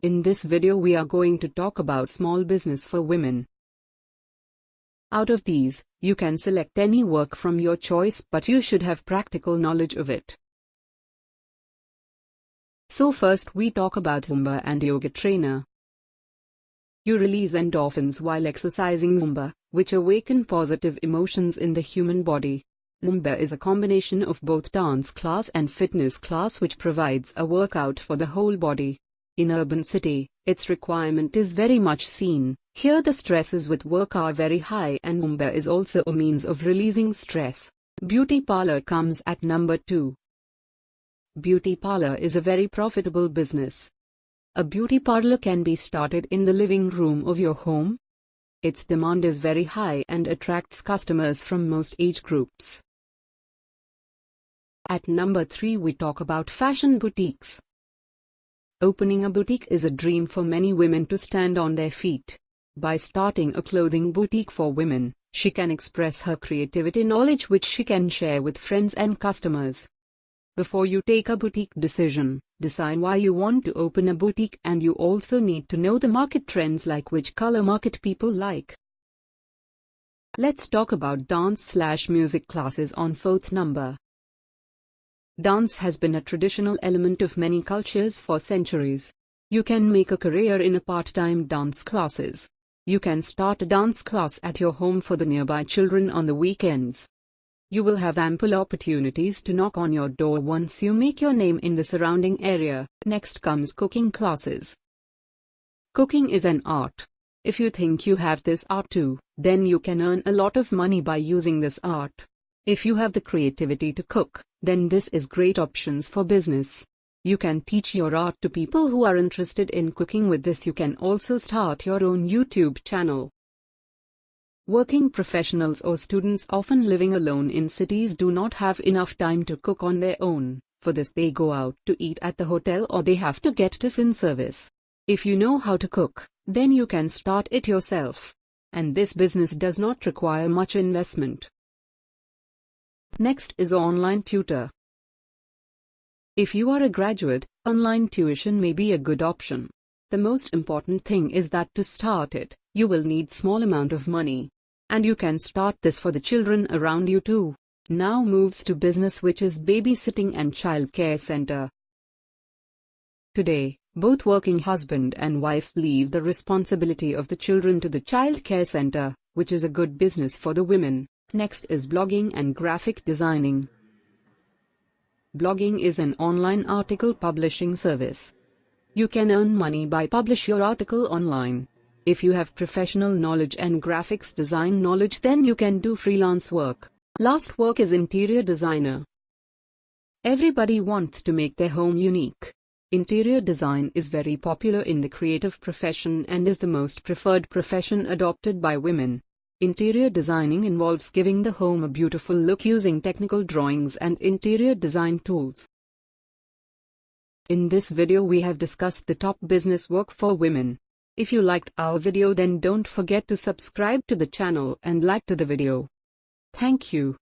In this video we are going to talk about small business for women. Out of these, you can select any work from your choice, but you should have practical knowledge of it. So first we talk about Zumba and yoga trainer. You release endorphins while exercising Zumba, which awaken positive emotions in the human body. Zumba is a combination of both dance class and fitness class which provides a workout for the whole body. In urban city, its requirement is very much seen. Here the stresses with work are very high and Zumba is also a means of releasing stress. Beauty parlor comes at number 2. Beauty parlor is a very profitable business. A beauty parlor can be started in the living room of your home. Its demand is very high and attracts customers from most age groups. At number 3 we talk about fashion boutiques. Opening a boutique is a dream for many women to stand on their feet. By starting a clothing boutique for women, she can express her creativity knowledge which she can share with friends and customers. Before you take a boutique decision, decide why you want to open a boutique, and you also need to know the market trends like which color market people like. Let's talk about dance/music classes on 4th number. Dance has been a traditional element of many cultures for centuries. You can make a career in a part-time dance classes. You can start a dance class at your home for the nearby children on the weekends. You will have ample opportunities to knock on your door once you make your name in the surrounding area. Next comes cooking classes. Cooking is an art. If you think you have this art too, then you can earn a lot of money by using this art. If you have the creativity to cook, then this is great options for business. You can teach your art to people who are interested in cooking. With this you can also start your own YouTube channel. Working professionals or students often living alone in cities do not have enough time to cook on their own. For this they go out to eat at the hotel or they have to get Tiffin service. If you know how to cook, then you can start it yourself. And this business does not require much investment. Next is online tutor. If you are a graduate, online tuition may be a good option. The most important thing is that to start it, you will need small amount of money. And you can start this for the children around you too. Now moves to business, which is babysitting and child care center. Today, both working husband and wife leave the responsibility of the children to the child care center, which is a good business for the women. Next is blogging and graphic designing. Blogging is an online article publishing service. You can earn money by publish your article online. If you have professional knowledge and graphics design knowledge, then you can do freelance work. Last work is interior designer. Everybody wants to make their home unique. Interior design is very popular in the creative profession and is the most preferred profession adopted by women. Interior designing involves giving the home a beautiful look using technical drawings and interior design tools. In this video we have discussed the top business work for women. If you liked our video, then don't forget to subscribe to the channel and like to the video. Thank you.